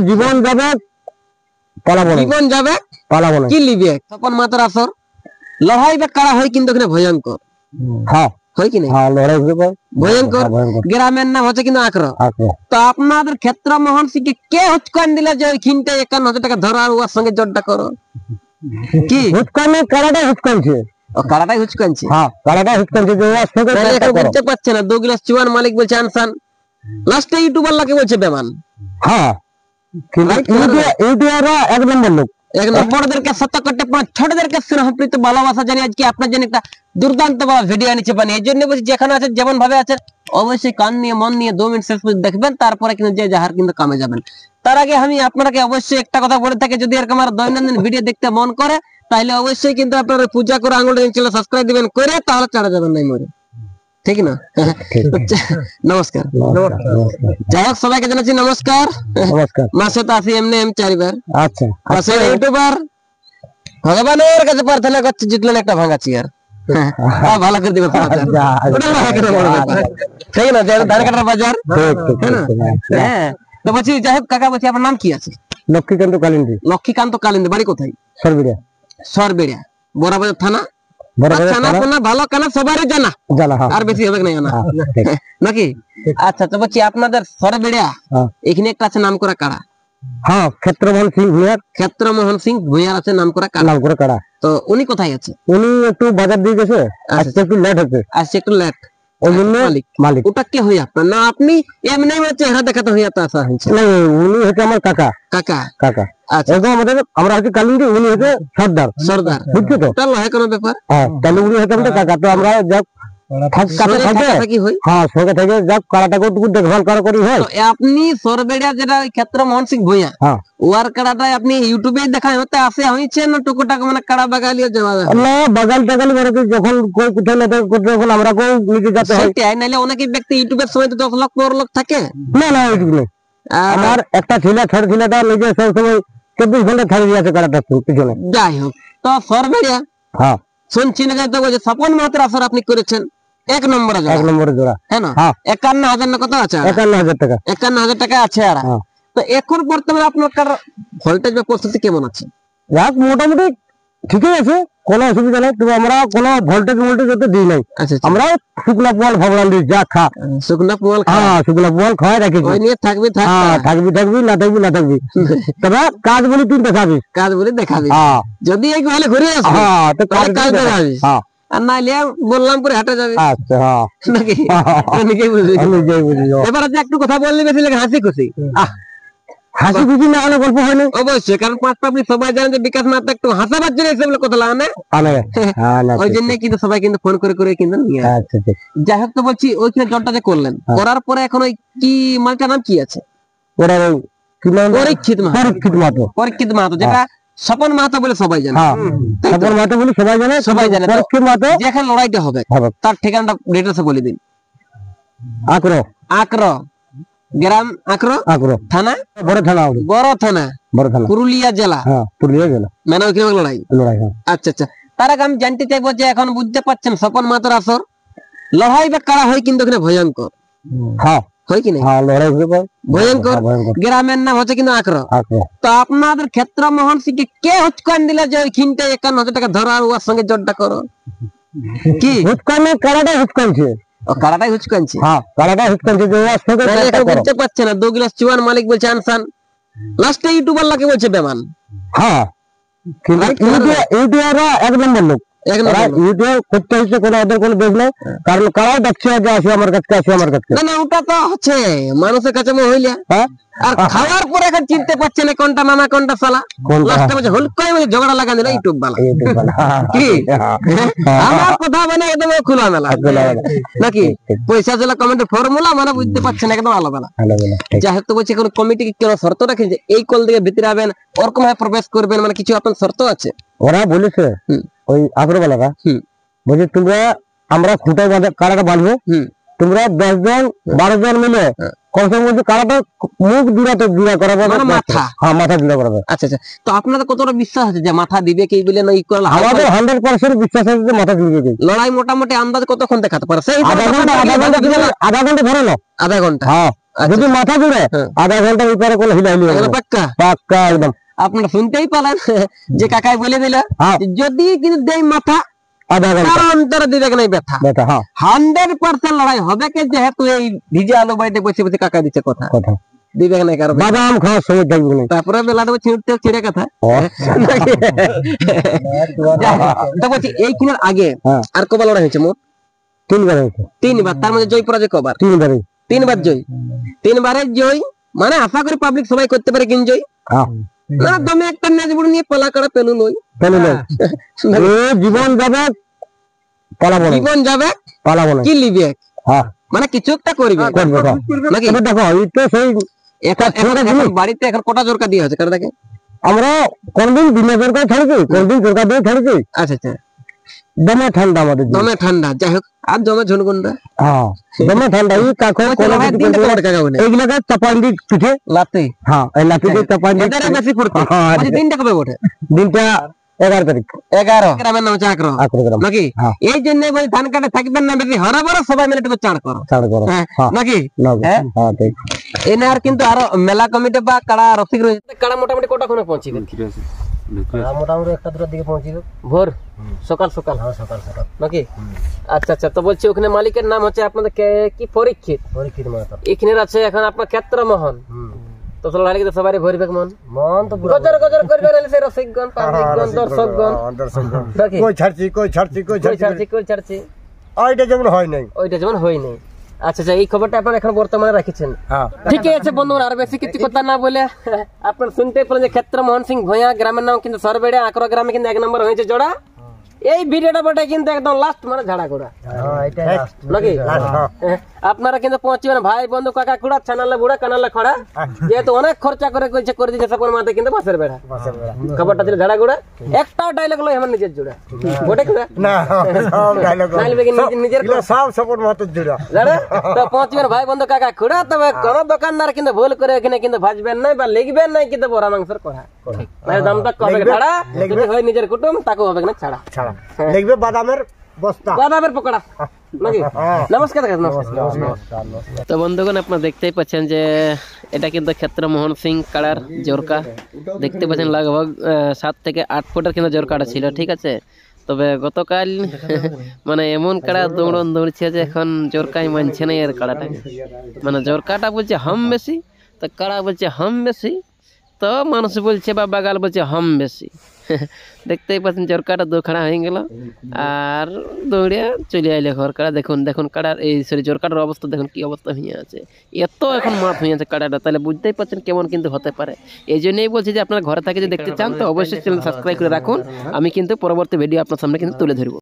জীবন যাবে পালাবো, জীবন যাবে পালাবো কি লিবে তপন মাতার আসর লড়াই বা কারা হয় কিন্তু এখানে ভয়ঙ্কর। হ্যাঁ হয় কি না? লড়াই ভয়ঙ্কর। গ্রামের নাম হচ্ছে কিন্তু আক্র। তো আপনাদের ক্ষেত্র মোহন সিংকে কে হুচকান দিলে যে ওইখানটা 51,000 টাকা ধরো আর ওর সঙ্গে জোরটা করো? কি হুচকানে কারাটাই হুচকানছে? ও কারাটাই হুচকানছে। হ্যাঁ কারাটাই হুচকানছে যে ওর সঙ্গে এখন বুঝতে পারছে না 2 গ্লাস চুয়ান মালিক বলছে আনসান, লাস্টে ইউটিউবার লাগে বলছে বেমান। হ্যাঁ ইউটিউবাররা এক নম্বর লোক, এক নম্বরদেরকে সত্য করতে পারে, ছোটদেরকে স্নেহপ্রীত ভালোবাসা জানি আজকে আপনার জন্য একটা দুর্দান্ত বড় ভিডিও আনিছে বানিয়ে। এই জন্য বলছি যেখানে আছে যেমন ভাবে আছে অবশ্যই কান নিয়ে মন নিয়ে 2 মিনিট শেষ পর্যন্ত দেখবেন, তারপরে কিন্তু যে যাহার কিন্তু কামে যাবেন। তার আগে আমি আপনাকে অবশ্যই একটা কথা বলে থাকি, যদি এরকম আমার দৈনন্দিন ভিডিও দেখতে মন করে তাহলে অবশ্যই কিন্তু আপনারা পূজা করে আঙুলটা চ্যানেল সাবস্ক্রাইব দিবেন করে, তাহলে ছাড়া যাবেন নাই মরে, ঠিক না? নমস্কার। যাই হোক সবাইকে জানাচ্ছি নমস্কার। মাসে তো আসি এমনি 4বার। আচ্ছা মাসে ইউটিউবার ভগবানের কাছে প্রার্থনা করছি জিতলেন একটা ভাঙা চেয়ার, ভালো করে দিবে ঠিক না? ধান কাটার বাজার। হ্যাঁ তো বলছি যাই হোক কাকা বলছি আপনার নাম কি আছে? লক্ষ্মীকান্ত কালিন্দী। লক্ষ্মীকান্ত কালিন্দী, বাড়ি কোথায়? সরবেড়িয়া। সরবেড়িয়া বরাবর থানা। ভালো কানা সবারই জানা, আর বেশি হবে না নাকি? আচ্ছা তো বলছি আপনাদের সরবেড়িয়া এখানে একটা আছে নাম করা কাড়া। হ্যাঁ ক্ষেত্রমোহন সিং ভূঁইয়ার। ক্ষেত্রমোহন সিং ভূঁইয়ার আছে নাম করা কাড়া। নাম করা কাড়া। তো উনি কোথায় আছে? উনি একটু বাজার দিয়ে গেছে, আজকে একটু লেট হচ্ছে। আজকে একটু লেট ওই জন্য মালিক। ওটা কে হই আপনার না আপনি এমনি চেহারা দেখাতে হইয়া তো আসা হয়েছে? না উনি হচ্ছে আমার কাকা। কাকা কাকা। আচ্ছা আমাদের আমরা হচ্ছে কালিন্দী, উনি হচ্ছে সর্দার। সর্দার বুঝছো তো? তাহলে হয় কোনো ব্যাপার। হ্যাঁ তাহলে উনি হচ্ছে আমাদের কাকা। তো আমরা যাক আপনি সরবেড়িয়া যেটা ক্ষেত্রমোহন সিং ভূঁইয়া ওয়ার কাড়াটা আপনি ইউটিউবে দেখা হতে আসে হইছে না টুকুটাক মানে কাড়া বাগালিও যাওয়া না বাগাল টাগাল করে যখন কোই কোথাও না যখন আমরা কোই নিজে যেতে হয় সেটাই, নাইলে অনেক ব্যক্তি ইউটিউবের সময় তো 10 লাখ 15 লাখ থাকে না। না ইউটিউব নেই। আমার একটা ছেলে ছোট ছেলেটা নিজে সব সময় 24 ঘন্টা থাকি আছে কাড়াটা পিছনে। যাই হোক তো সরবেড়িয়া হ্যাঁ শুনছি না তো বলছে স্বপন মাহাতের আসর আপনি করেছেন 1 নম্বরে জোড়া। 1 নম্বরে জোড়া হ্যাঁ না? 51,000 না কত আছে? 51,000 টাকা। 51,000 টাকা আছে। আর তো এখন বর্তমানে আপনার ভোল্টেজ বা প্রস্তুতি কেমন আছে? যাক মোটামুটি ঠিকই আছে, কোনো অসুবিধা নেই। তবে আমরা কোনো ভোল্টেজ ওতে দিই নাই। আমরা শুকনা পোয়াল ভাবলাম যা খা শুকনা পোয়াল। হ্যাঁ শুকনা পোয়াল খাওয়াই রাখি ওই নিয়ে থাকবি থাকবি না থাকবি তবে কাজ বলি তুই দেখাবি, কাজ বলি দেখাবি। যদি এই ভালো ঘুরে আসবি হ্যাঁ তো কাজ দেখাবি। হ্যাঁ আর নাইলে বললাম পরে হাঁটা যাবে। আচ্ছা হ্যাঁ নাকি নিজেই বুঝি। এবার একটু কথা বললে বেশি লাগে হাসি খুশি। হাসি খুশি না হলে গল্প হয় না অবশ্যই, কারণ পাঁচটা আপনি সবাই জানেন যে বিকাশ মাত্র একটু হাসাবার জন্য এসে কথা লাগানে ওই জন্য কিন্তু সবাই কিন্তু ফোন করে করে কিন্তু নিয়ে। আচ্ছা যাই হোক তো বলছি ওইখানে জলটা যে করলেন করার পরে এখন ওই কি মালটার নাম কি আছে? ওরা কি নাম? পরীক্ষিত মাহাতো। পরীক্ষিত মাহাতো যেটা স্বপন মাহাতো বলে সবাই জানে। স্বপন মাহাতো বলে সবাই জানে, সবাই জানে। পরীক্ষিত মাহাতো যেখানে লড়াইটা হবে তার ঠিকানাটা ডিটেইলসে বলে দিন। আক্র। আক্র গ্রাম আক্র। আক্র থানা বড় থানা। বড় থানা। বড় থানা পুরুলিয়া জেলা। হ্যাঁ পুরুলিয়া জেলা। মানে ওইখানে লড়াই। লড়াই হ্যাঁ। আচ্ছা আচ্ছা তার আগে আমি জানতে চাইবো যে এখন বুঝতে পারছেন স্বপন মাহাতোর আসর লড়াই বা কারা হয় কিন্তু ওখানে ভয়ঙ্কর। হ্যাঁ হয় কি না? হ্যাঁ লড়াই ভয়ঙ্কর। গ্রামের নাম হচ্ছে কিন্তু আক্র। তো আপনাদের ক্ষেত্রমোহন সিংকে কে হুচকান দিলে যে ওইখানটা 51,000 টাকা ধরো আর ওর সঙ্গে জোরটা করো? কি হুচকানে কারাটাই হুচকানছে? ও কারাটাই হুচকানছে। হ্যাঁ কারাটাই হুচকানছে যে ওর সঙ্গে এখন বুঝতে পারছে না 2 গ্লাস চুয়ান মালিক বলছে আনসান, লাস্টে ইউটিউবার লাগে বলছে বেমান। হ্যাঁ ইউটিউবাররা 1 নম্বর লোক। ইউটিউব করতে হচ্ছে কোনো ওদের কোনো বেশ নেই, কারণ কারাও দেখছে যে আসো আমার কাছে আসো আমার কাছে। না না ওটা তো হচ্ছে মানুষের কাছে হইলে আর খাওয়ার পরে এখন চিনতে পারছে না কোনটা মামা কোনটা সালা। লাস্টে বলছে হুল করে বলে ঝগড়া লাগা দিল ইউটিউব বালা। কি আমার কথা মানে একদম খোলা মেলা নাকি? পয়সা দিলে কমেন্টের ফর্মুলা মানে বুঝতে পারছেন একদম আলাদা। যাই হোক তো বলছি কোন কমিটি কি কোনো শর্ত রাখেন যে এই কল দিকে ভিতরে আবেন ওরকম ভাবে প্রবেশ করবেন, মানে কিছু আপনার শর্ত আছে? ওরা বলেছে ওই আগ্রবালারা বলছে তোমরা আমরা খুঁটায় কারাটা বাঁধবো তোমরা 10 জন 12 জন মিলে কমসে কম কাড়াটা মুখ জুড়া করাবে, মাথা, হ্যাঁ মাথা জুড়া করাবে। আচ্ছা আচ্ছা, তো আপনাদের কতটা বিশ্বাস আছে যে মাথা দিবে কি বলে না? আমাদের 100% বিশ্বাস আছে যে মাথা দিবে। লড়াই মোটামুটি আন্দাজ কতক্ষণ দেখাতে পারে? সেই আধা ঘন্টা ধরে নাও, আধা ঘন্টা। হ্যাঁ যদি মাথা জুড়ে আধা ঘন্টার উপরে কোনো হিলাহিলি হবে না, পাক্কা পাক্কা একদম। আপনারা শুনতেই পেলেন যে কাকাই বলে দিল যদি কিন্তু দেই মাথা আধা ঘন্টা অন্তরে দিবে নাই ব্যথা। 100% লড়াই হবে কে, যেহেতু এই ভিজে আলু বাইতে বসে বসে কাকা দিচ্ছে কথা দিবে নাই কারণ বাদাম খাওয়ার সময় থাকবে না। তারপরে বেলা দেবো ছিঁড়ে কথা। তো বলছি এই কিনার আগে আর কবার লড়াই হয়েছে? মোট 3 বার হয়েছে। 3 বার। তার মধ্যে জয় পরাজয় কবার? 3 বার জয়। 3 বারের জয় মানে আশা করি পাবলিক সবাই করতে পারে কিন জয় না? দমে একটা ম্যাচ বড় নিয়ে পালা করা পেলু লই জীবন যাবে পালাবো, জীবন যাবে পালাবো না, কি লিবে মানে কিছু একটা করবে নাকি? দেখো এই তো সেই এখন বাড়িতে এখন কটা জোরকা দিয়ে আছে কারণ দেখে আমরা কোনদিন দিনে জোরকা ছাড়ছি, কোনদিন জোরকা দিয়ে ছাড়ছি। আচ্ছা আচ্ছা, দমে ঠান্ডা আমাদের, দমে ঠান্ডা। যাই হোক আর জমে ঝুনগুন্ডা, হ্যাঁ দমে ঠান্ডা। এই কাকু এইগুলাকে চাপান্ডি পিঠে লাতে, হ্যাঁ এই লাতিতে চাপান্ডি এটারে বেশি ফুরতে। আচ্ছা দিনটা কবে ওঠে? দিনটা 11 তারিখ। 11 গ্রামের নাম চাকরো নাকি? এই জন্য বলি ধান কাটে থাকবেন না বেশি, হরাবর সবাই মিলে একটু চাড় করো নাকি? এনার কিন্তু আরো মেলা কমিটি বা কাড়া রসিক রয়েছে। কাড়া মোটামুটি কটা ক্ষণে পৌঁছিবে? মোটামুটি 1-2টার দিকে পৌঁছিবে। ভোর সকাল সকাল? হ্যাঁ সকাল সকাল নাকি? আচ্ছা আচ্ছা, তো বলছি ওখানে মালিকের নাম হচ্ছে আপনাদের কি? পরীক্ষিত মাতা। এখানে আছে এখন আপনার ক্ষেত্রমোহন। তো লড়াই কিন্তু সবারই ভরবে মন তো গজর গজর করবে না সেই রসিকগণ, পাবলিকগণ, দর্শকগণ নাকি? কই ছাড়ছি ওইটা যেমন হয় নাই। আচ্ছা আচ্ছা, এই খবরটা আপনারা এখন বর্তমানে রাখছেন। ঠিক আছে বন্ধুরা, আর বেশি কিছু কথা না বলে আপনারা শুনতে পেলেন যে ক্ষেত্রমোহন সিং ভূঁইয়া, গ্রামের নাম কিন্তু সরবেড়া, আকরা গ্রামে কিন্তু 1 নম্বর হয়েছে জোড়া। এই ভিডিওটা বটে কিন্তু একদম লাস্ট মানে ঝাড়া করা নাকি? আপনারা কিন্তু পৌঁছবেন ভাই বন্ধু কাকা কুড়া, চ্যানেলে বুড়া কানালে খড়া, যেহেতু অনেক খরচা করে দিয়েছে সকল মাঠে কিন্তু বাসের বেড়া। খবরটা ছিল ঝাড়া গুড়া, একটাও ডায়লগ লই আমার নিজের জোড়া বটে কুড়া না, সব ডায়লগ নিজের সব সকল মাঠের জোড়া জানা। তো পৌঁছবেন ভাই বন্ধু কাকা কুড়া, তবে কোন দোকানদার কিন্তু ভুল করে এখানে কিন্তু ভাজবেন নাই বা লিখবেন নাই কিন্তু বড়া মাংসের কড়া, মানে দামটা কবে ছাড়া যদি হয় নিজের কুটুম তাকে হবে না ছাড়া দেখবে বাদামের বস্তা, বাদামের পকোড়া নাকি? নমস্কার। তো বন্ধুগণ আপনারা দেখতেই পাচ্ছেন যে এটা কিন্তু ক্ষেত্রমোহন সিং কাড়ার জোরকা। দেখতে পাচ্ছেন লগভগ 7 থেকে 8 ফুটের কিন্তু জোরকাটা ছিল, ঠিক আছে? তবে গতকাল মানে এমন কাড়া দৌড়ছে যে এখন জোরকাই মানছে না এর কাড়াটাকে, মানে জোরকাটা বলছে হাম বেশি, তো কাড়া বলছে হাম বেশি, তো মানুষ বলছে বা বাগাল বলছে হাম বেশি। দেখতেই পাচ্ছেন জোরকাটা দুখানা হয়ে গেল আর দৌড়ে চলে আইলে ঘর। কাড়া দেখুন দেখুন কাড়ার এই জোরকাটার অবস্থা দেখুন কি অবস্থা হয়ে আছে, এত এখন মাঠ হয়ে আছে কাড়াটা, তাহলে বুঝতেই পারছেন কেমন কিন্তু হতে পারে। এই জন্যই বলছি যে আপনার ঘরে থেকে যদি দেখতে চান তো অবশ্যই চ্যানেল সাবস্ক্রাইব করে রাখুন, আমি কিন্তু পরবর্তী ভিডিও আপনার সামনে কিন্তু তুলে ধরবো।